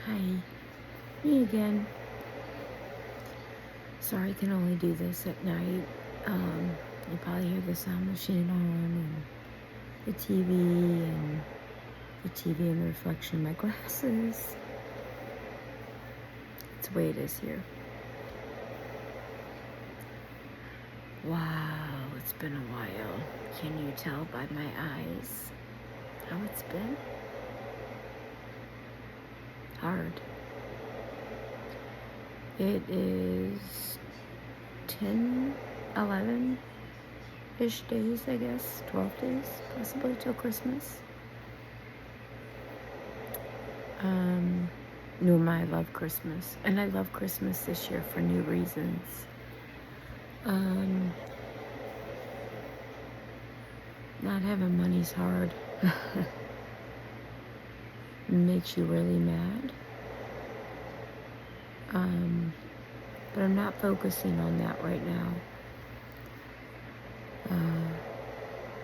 Hi, me again. Sorry I can only do this at night. You probably hear the sound machine on and the TV and the reflection of my glasses. It's the way it is here. Wow, it's been a while. Can you tell by my eyes how it's been? Hard. It is 10, 11-ish days, I guess. 12 days, possibly, till Christmas. I love Christmas. And I love Christmas this year for new reasons. Not having money's hard. Makes you really mad. But I'm not focusing on that right now.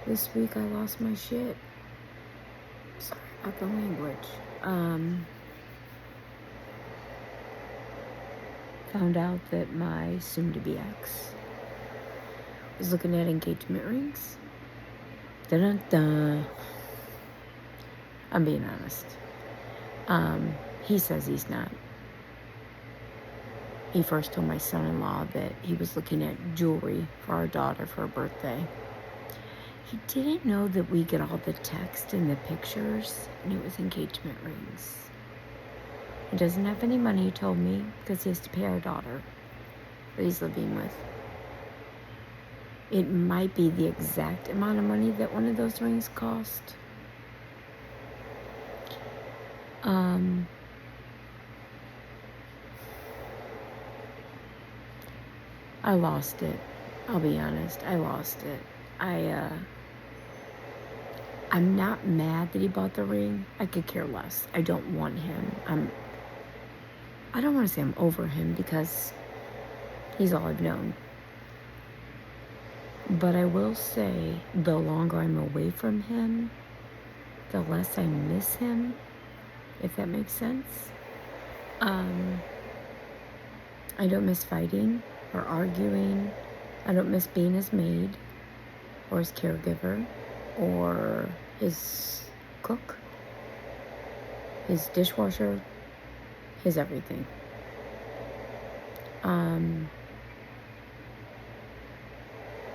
This week I lost my shit. Sorry about the language. Found out that my soon-to-be ex was looking at engagement rings. Dun-dun-dun. I'm being honest. He says he's not. He first told my son-in-law that he was looking at jewelry for our daughter for her birthday. He didn't know that we get all the text and the pictures, and it was engagement rings. He doesn't have any money, he told me, because he has to pay our daughter that he's living with. It might be the exact amount of money that one of those rings cost. I lost it. I'll be honest. I lost it. I'm not mad that he bought the ring. I could care less. I don't want him. I don't want to say I'm over him because he's all I've known. But I will say the longer I'm away from him, the less I miss him, if that makes sense. I don't miss fighting or arguing. I don't miss being his maid or his caregiver or his cook, his dishwasher, his everything.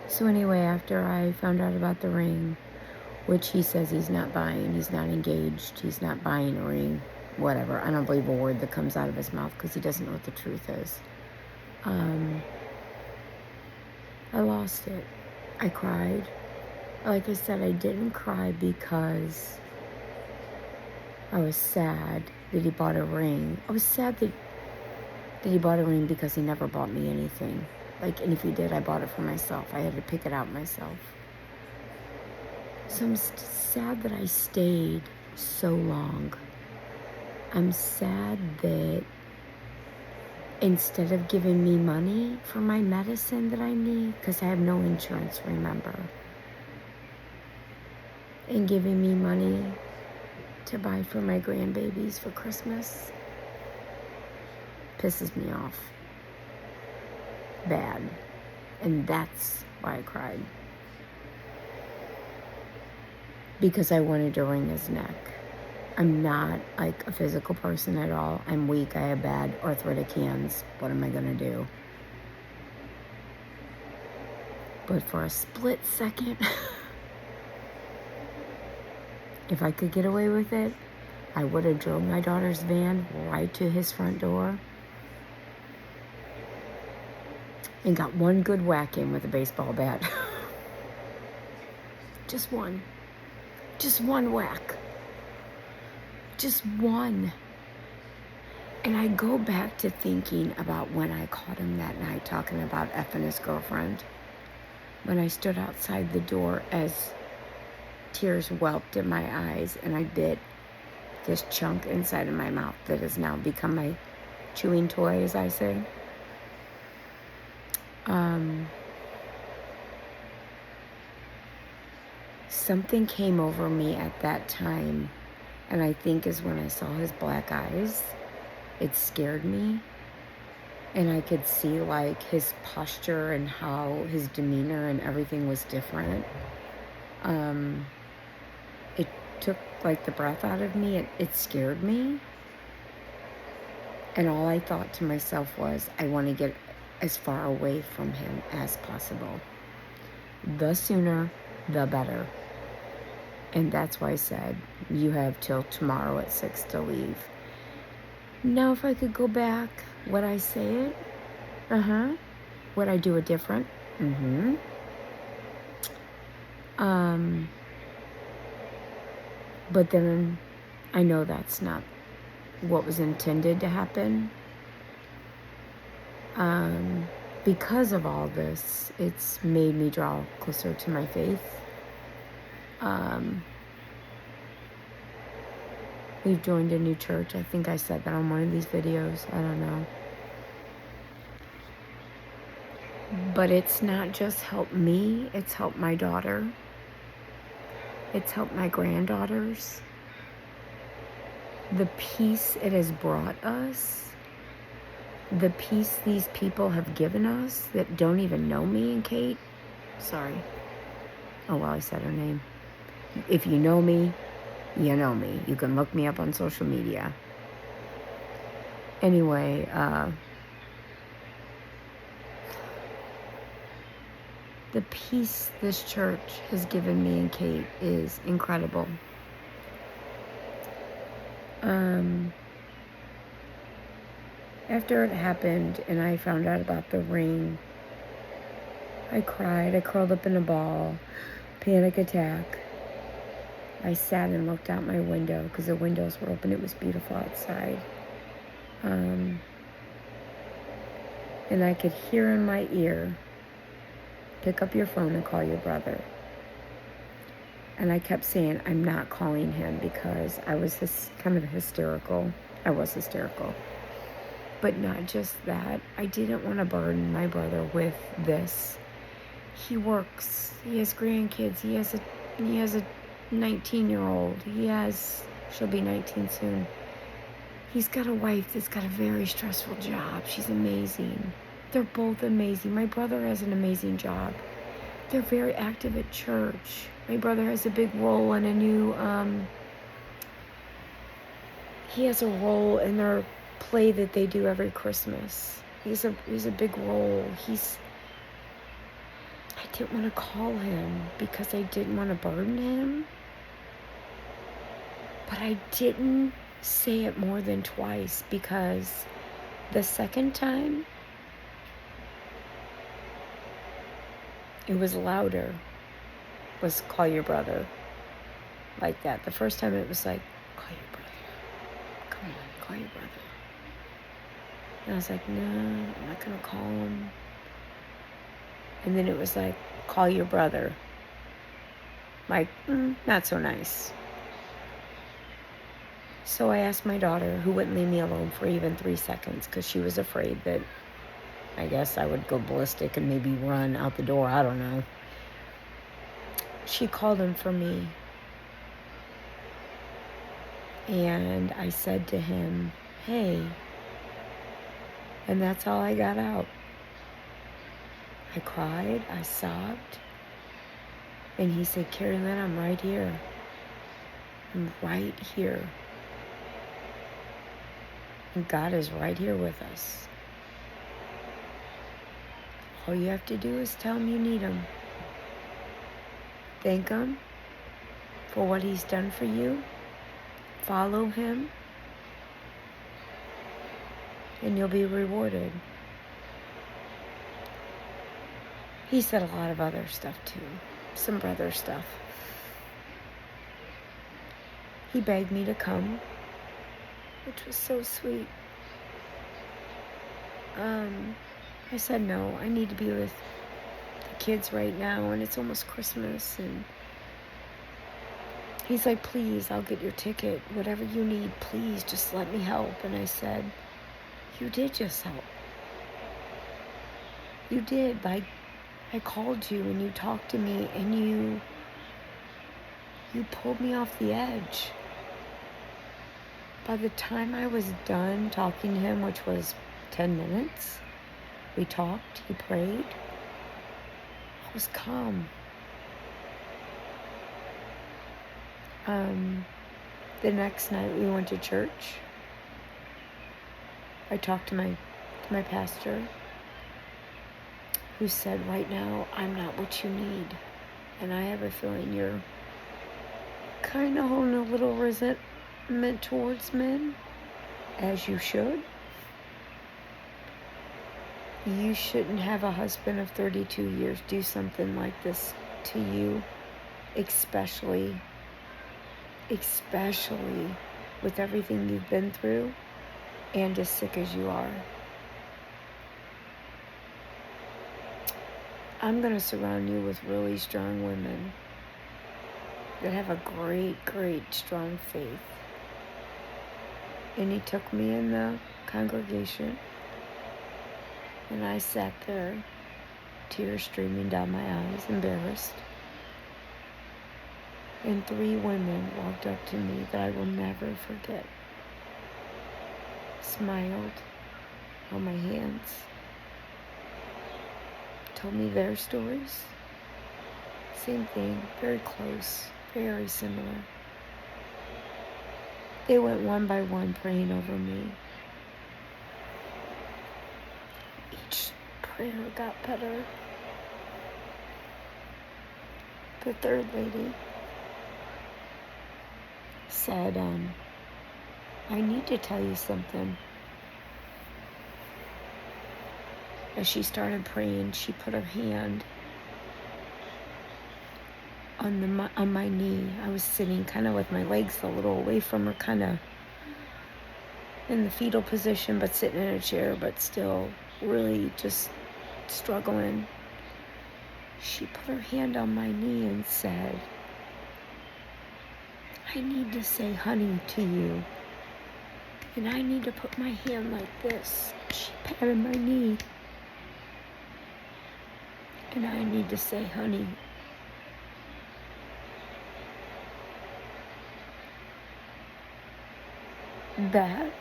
So anyway, after I found out about the ring, which he says he's not buying, he's not engaged, he's not buying a ring, whatever. I don't believe a word that comes out of his mouth because he doesn't know what the truth is. I lost it. I cried. Like I said, I didn't cry because I was sad that he bought a ring. I was sad that he bought a ring because he never bought me anything. And if he did, I bought it for myself. I had to pick it out myself. So I'm sad that I stayed so long. I'm sad that instead of giving me money for my medicine that I need, because I have no insurance, remember, and giving me money to buy for my grandbabies for Christmas, pisses me off. Bad. And that's why I cried. Because I wanted to wring his neck. I'm not like a physical person at all. I'm weak. I have bad arthritic hands. What am I going to do? But for a split second, if I could get away with it, I would have drove my daughter's van right to his front door and got one good whack in with a baseball bat. Just one. Just one whack. Just one. And I go back to thinking about when I caught him that night talking about effing his girlfriend. When I stood outside the door as tears whelped in my eyes and I bit this chunk inside of my mouth that has now become my chewing toy, as I say. Something came over me at that time, and I think is when I saw his black eyes, it scared me. And I could see, like, his posture and how his demeanor and everything was different. It took, like, the breath out of me. It scared me. And all I thought to myself was, I want to get as far away from him as possible. The sooner, the better. And that's why I said, you have till tomorrow at 6 to leave. Now, if I could go back, would I say it? Would I do it different? But then I know that's not what was intended to happen. Because of all this, it's made me draw closer to my faith. We've joined a new church. I think I said that on one of these videos. I don't know. But it's not just helped me, it's helped my daughter. It's helped my granddaughters. The peace it has brought us, the peace these people have given us that don't even know me and Kate. Sorry. Oh, well, I said her name. If you know me, you know me. You can look me up on social media. Anyway, the peace this church has given me and Kate is incredible. After it happened and I found out about the ring, I cried. I curled up in a ball. Panic attack. I sat and looked out my window because the windows were open. It was beautiful outside. And I could hear in my ear, pick up your phone and call your brother. And I kept saying, I'm not calling him because I was kind of hysterical. I was hysterical. But not just that. I didn't want to burden my brother with this. He works. He has grandkids. He has a 19-year-old. She'll be 19 soon. He's got a wife that's got a very stressful job. She's amazing. They're both amazing. My brother has an amazing job. They're very active at church. My brother has a big role in a new, he has a role in their play that they do every Christmas. He's a big role. I didn't want to call him because I didn't want to burden him. But I didn't say it more than twice because the second time, it was louder. Was call your brother. Like that. The first time it was like, call your brother. Come on, call your brother. And I was like, no, I'm not going to call him. And then it was like, call your brother. Like, not so nice. So I asked my daughter, who wouldn't leave me alone for even 3 seconds because she was afraid that I guess I would go ballistic and maybe run out the door. I don't know. She called him for me. And I said to him, hey. And that's all I got out. I cried. I sobbed. And he said, Carrie Lynn, I'm right here. I'm right here. And God is right here with us. All you have to do is tell him you need him. Thank him for what he's done for you. Follow him. And you'll be rewarded. He said a lot of other stuff too. Some brother stuff. He begged me to come, which was so sweet. I said no, I need to be with the kids right now, and it's almost Christmas, and he's like, please, I'll get your ticket, whatever you need, please, just let me help. And I said, you did just help. You did. I called you and you talked to me and you pulled me off the edge. By the time I was done talking to him, which was 10 minutes, we talked, he prayed, I was calm. The next night we went to church. I talked to my pastor, who said, right now, I'm not what you need. And I have a feeling you're kind of holding a little resentment towards men, as you should. You shouldn't have a husband of 32 years do something like this to you, especially with everything you've been through and as sick as you are. I'm going to surround you with really strong women that have a great, strong faith. And he took me in the congregation, and I sat there, tears streaming down my eyes, embarrassed. And 3 women walked up to me that I will never forget, smiled on my hands, told me their stories. Same thing, very close, very similar. They went one by one praying over me. Each prayer got better. The third lady said, I need to tell you something. As she started praying, she put her hand on my knee. I was sitting kind of with my legs a little away from her, kind of in the fetal position, but sitting in a chair, but still really just struggling. She put her hand on my knee and said, I need to say honey to you. And I need to put my hand like this. She patted my knee. And I need to say honey. That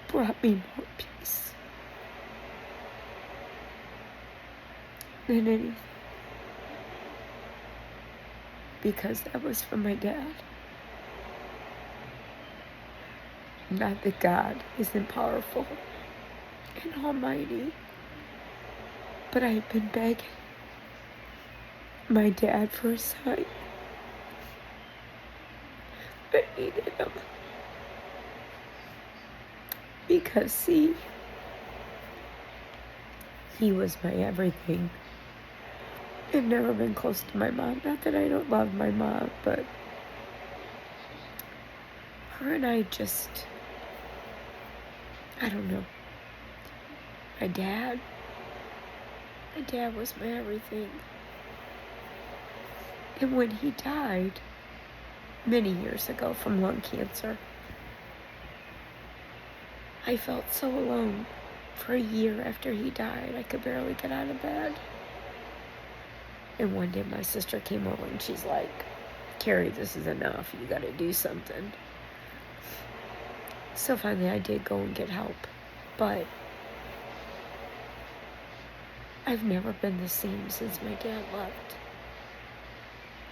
brought me more peace than anything. Because that was from my dad. Not that God isn't powerful and almighty, but I had been begging my dad for a sign. I needed him. Because, see, he was my everything. I've never been close to my mom. Not that I don't love my mom, but her and I just, I don't know. My dad was my everything. And when he died, many years ago from lung cancer, I felt so alone. For a year after he died, I could barely get out of bed. And one day my sister came over and she's like, Carrie, this is enough. You gotta do something. So finally I did go and get help. But I've never been the same since my dad left.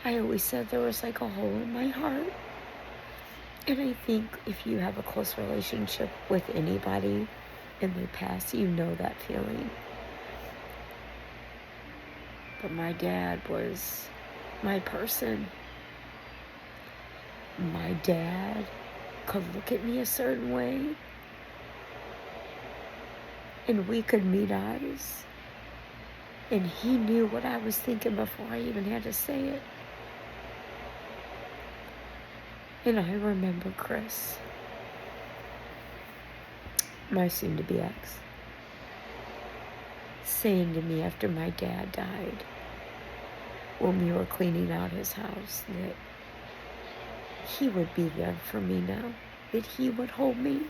I always said there was like a hole in my heart. And I think if you have a close relationship with anybody and they pass, you know that feeling. But my dad was my person. My dad could look at me a certain way, and we could meet eyes. And he knew what I was thinking before I even had to say it. And I remember Chris, my soon-to-be ex, saying to me after my dad died, when we were cleaning out his house, that he would be there for me now, that he would hold me.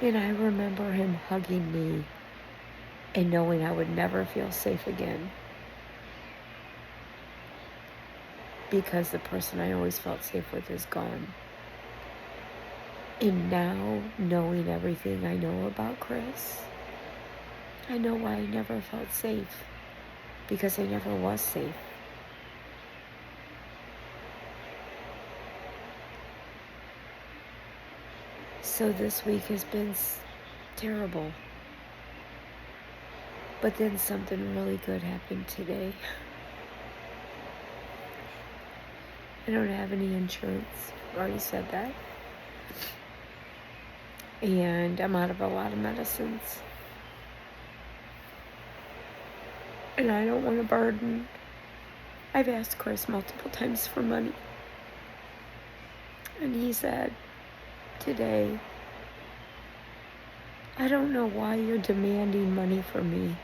And I remember him hugging me and knowing I would never feel safe again. because the person I always felt safe with is gone. And now, knowing everything I know about Chris, I know why I never felt safe, because I never was safe. So this week has been terrible. But then something really good happened today. I don't have any insurance. I already said that. And I'm out of a lot of medicines. And I don't want to burden. I've asked Chris multiple times for money. And he said today, I don't know why you're demanding money from me.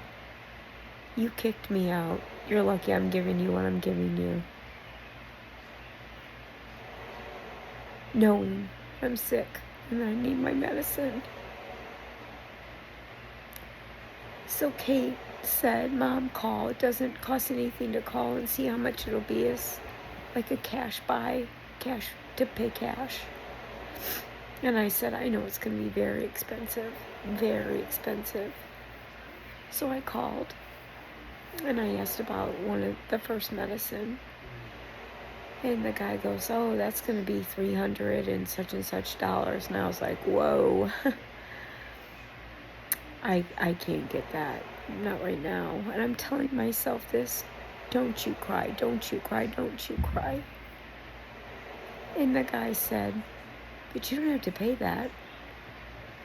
You kicked me out. You're lucky I'm giving you what I'm giving you. Knowing I'm sick and I need my medicine. So Kate said, Mom, call. It doesn't cost anything to call and see how much it'll be. It's like a cash to pay cash. And I said, I know it's going to be very expensive. Very expensive. So I called. And I asked about one of the first medicine. And the guy goes, oh, that's going to be $300 and such dollars. And I was like, whoa. I can't get that. Not right now. And I'm telling myself this, don't you cry, don't you cry, don't you cry. And the guy said, but you don't have to pay that.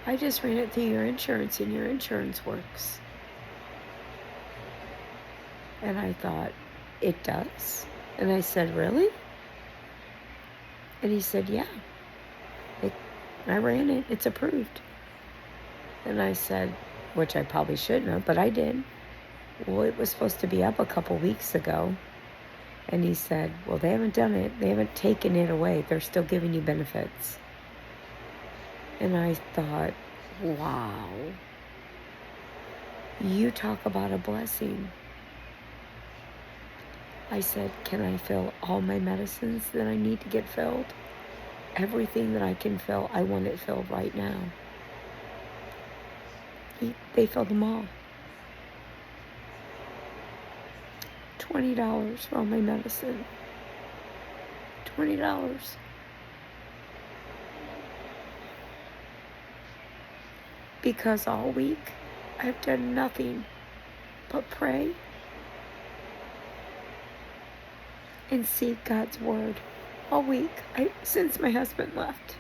I just ran it through your insurance and your insurance works. And I thought, it does? And I said, really? And he said, yeah. I ran it. It's approved. And I said, which I probably shouldn't have, but I did. Well, it was supposed to be up a couple weeks ago. And he said, well, they haven't done it. They haven't taken it away. They're still giving you benefits. And I thought, wow. You talk about a blessing. I said, can I fill all my medicines that I need to get filled? Everything that I can fill, I want it filled right now. They filled them all. $20 for all my medicine. $20. Because all week, I've done nothing but pray and seek God's word all week, since my husband left.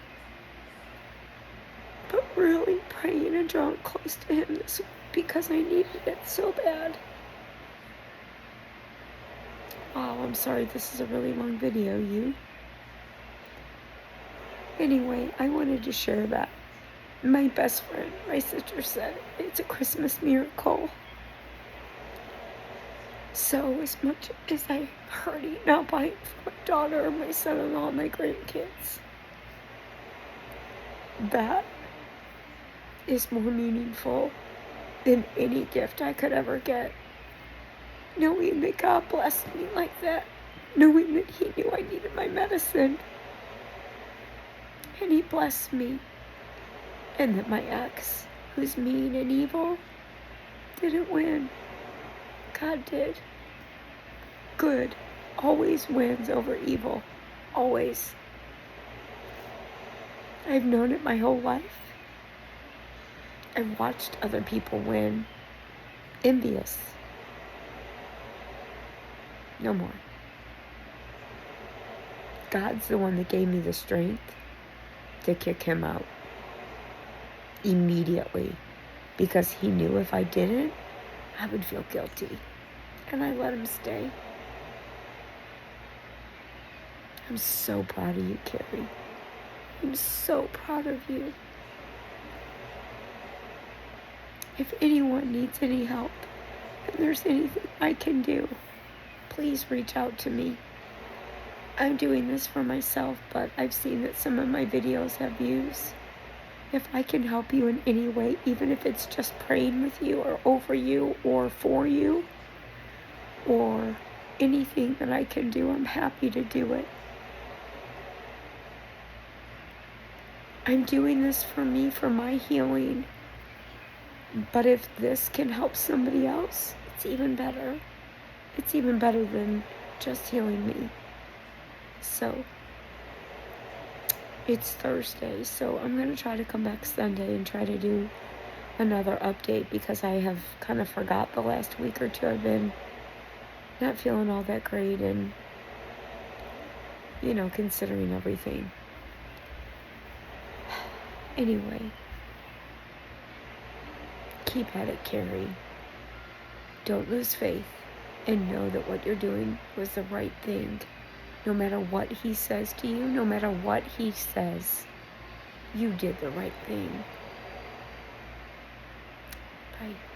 But really praying and drawing close to him this week because I needed it so bad. Wow, I'm sorry this is a really long video, Anyway, I wanted to share that. My best friend, my sister, said it's a Christmas miracle. So as much as I'm hurting, not buying for my daughter, my son-in-law, my grandkids, that is more meaningful than any gift I could ever get. Knowing that God blessed me like that. Knowing that He knew I needed my medicine. And He blessed me. And that my ex, who's mean and evil, didn't win. God did. Good always wins over evil. Always. I've known it my whole life. I've watched other people win. Envious. No more. God's the one that gave me the strength to kick him out. Immediately. Because He knew if I didn't, I would feel guilty. And I let him stay. I'm so proud of you, Carrie. I'm so proud of you. If anyone needs any help, and there's anything I can do, please reach out to me. I'm doing this for myself, but I've seen that some of my videos have views. If I can help you in any way, even if it's just praying with you or over you or for you, or anything that I can do, I'm happy to do it. I'm doing this for me, for my healing. But if this can help somebody else, it's even better. It's even better than just healing me. So, it's Thursday, so I'm going to try to come back Sunday and try to do another update, because I have kind of forgot the last week or two. I've been not feeling all that great, and, considering everything. Anyway, keep at it, Carrie. Don't lose faith, and know that what you're doing was the right thing. No matter what he says to you, no matter what he says, you did the right thing. Bye.